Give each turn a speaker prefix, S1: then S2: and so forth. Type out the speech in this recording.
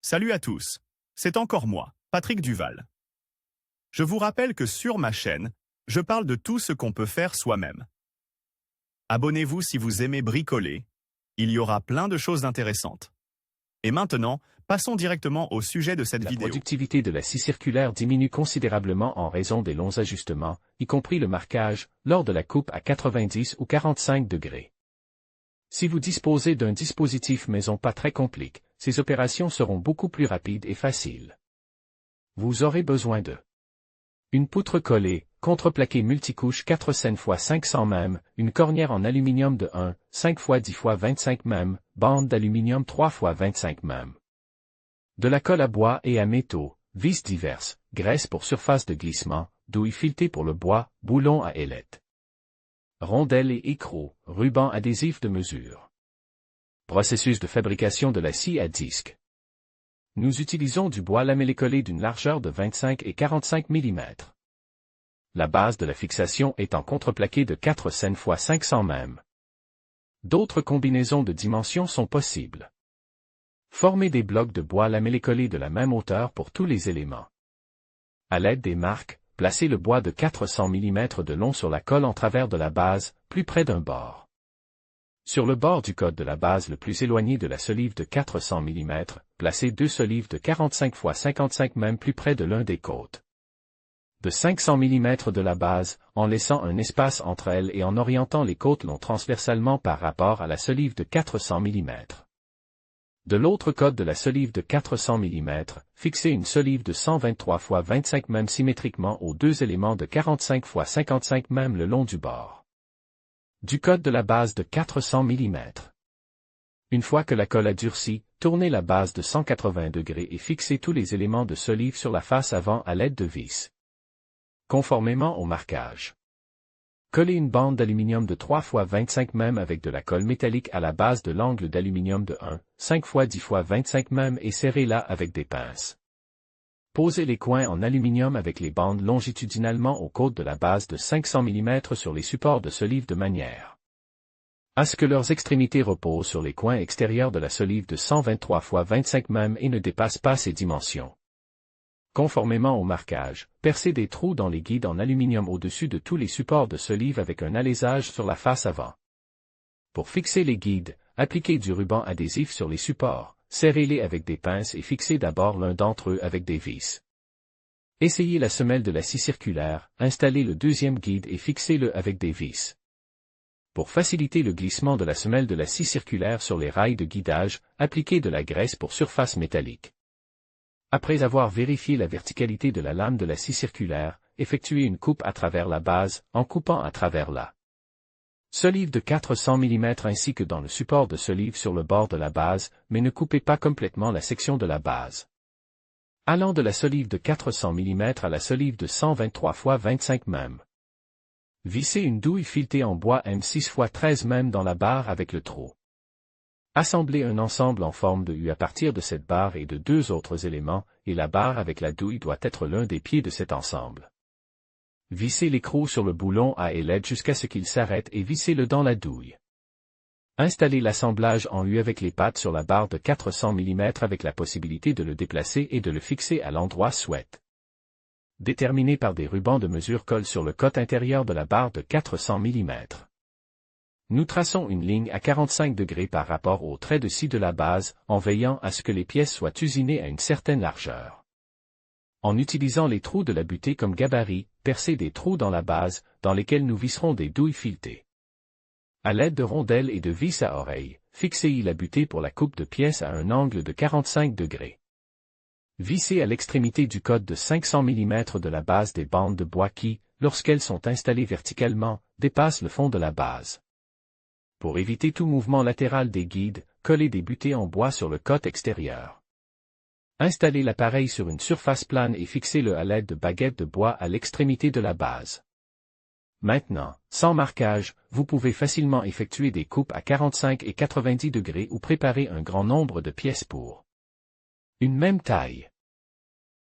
S1: Salut à tous, c'est encore moi, Patrick Duval. Je vous rappelle que sur ma chaîne, je parle de tout ce qu'on peut faire soi-même. Abonnez-vous si vous aimez bricoler, il y aura plein de choses intéressantes. Et maintenant, passons directement au sujet de cette vidéo.
S2: La productivité de la scie circulaire diminue considérablement en raison des longs ajustements, y compris le marquage, lors de la coupe à 90 ou 45 degrés. Si vous disposez d'un dispositif maison pas très compliqué, ces opérations seront beaucoup plus rapides et faciles. Vous aurez besoin de une poutre collée, contreplaquée multicouche 4 cm x 500 mm, une cornière en aluminium de 1, 5 x 10 x 25 mm, bande d'aluminium 3 x 25 mm. De la colle à bois et à métaux, vis diverses, graisse pour surface de glissement, douille filetée pour le bois, boulon à ailette. Rondelles et écrous, ruban adhésif de mesure. Processus de fabrication de la scie à disque. Nous utilisons du bois lamellé-collé d'une largeur de 25 et 45 mm. La base de la fixation est en contreplaqué de 4 cm x 500 mm. D'autres combinaisons de dimensions sont possibles. Formez des blocs de bois lamellé-collé de la même hauteur pour tous les éléments. À l'aide des marques, placez le bois de 400 mm de long sur la colle en travers de la base, plus près d'un bord. Sur le bord du côté de la base le plus éloigné de la solive de 400 mm, placez deux solives de 45 x 55 mm plus près de l'un des côtés. De 500 mm de la base, en laissant un espace entre elles et en orientant les côtés longs transversalement par rapport à la solive de 400 mm. De l'autre côté de la solive de 400 mm, fixez une solive de 123 x 25 mm symétriquement aux deux éléments de 45 x 55 mm le long du bord. Du côté de la base de 400 mm. Une fois que la colle a durci, tournez la base de 180 degrés et fixez tous les éléments de solive sur la face avant à l'aide de vis. Conformément au marquage. Collez une bande d'aluminium de 3 x 25 mm avec de la colle métallique à la base de l'angle d'aluminium de 1, 5 x 10 x 25 mm et serrez-la avec des pinces. Posez les coins en aluminium avec les bandes longitudinalement aux côtés de la base de 500 mm sur les supports de solive de manière à ce que leurs extrémités reposent sur les coins extérieurs de la solive de 123 x 25 mm et ne dépassent pas ces dimensions. Conformément au marquage, percez des trous dans les guides en aluminium au-dessus de tous les supports de solive avec un alésage sur la face avant. Pour fixer les guides, appliquez du ruban adhésif sur les supports, serrez-les avec des pinces et fixez d'abord l'un d'entre eux avec des vis. Essayez la semelle de la scie circulaire, installez le deuxième guide et fixez-le avec des vis. Pour faciliter le glissement de la semelle de la scie circulaire sur les rails de guidage, appliquez de la graisse pour surface métallique. Après avoir vérifié la verticalité de la lame de la scie circulaire, effectuez une coupe à travers la base, en coupant à travers la solive de 400 mm ainsi que dans le support de solive sur le bord de la base, mais ne coupez pas complètement la section de la base. Allant de la solive de 400 mm à la solive de 123 x 25 mm. Vissez une douille filetée en bois M6 x 13 mm dans la barre avec le trou. Assemblez un ensemble en forme de U à partir de cette barre et de deux autres éléments, et la barre avec la douille doit être l'un des pieds de cet ensemble. Vissez l'écrou sur le boulon à ailette jusqu'à ce qu'il s'arrête et vissez-le dans la douille. Installez l'assemblage en U avec les pattes sur la barre de 400 mm avec la possibilité de le déplacer et de le fixer à l'endroit souhaité. Déterminé par des rubans de mesure colle sur le côté intérieur de la barre de 400 mm. Nous traçons une ligne à 45 degrés par rapport au trait de scie de la base, en veillant à ce que les pièces soient usinées à une certaine largeur. En utilisant les trous de la butée comme gabarit, percez des trous dans la base, dans lesquels nous visserons des douilles filetées. À l'aide de rondelles et de vis à oreille, fixez-y la butée pour la coupe de pièces à un angle de 45 degrés. Vissez à l'extrémité du côté de 500 mm de la base des bandes de bois qui, lorsqu'elles sont installées verticalement, dépassent le fond de la base. Pour éviter tout mouvement latéral des guides, collez des butées en bois sur le côté extérieur. Installez l'appareil sur une surface plane et fixez-le à l'aide de baguettes de bois à l'extrémité de la base. Maintenant, sans marquage, vous pouvez facilement effectuer des coupes à 45 et 90 degrés ou préparer un grand nombre de pièces pour une même taille.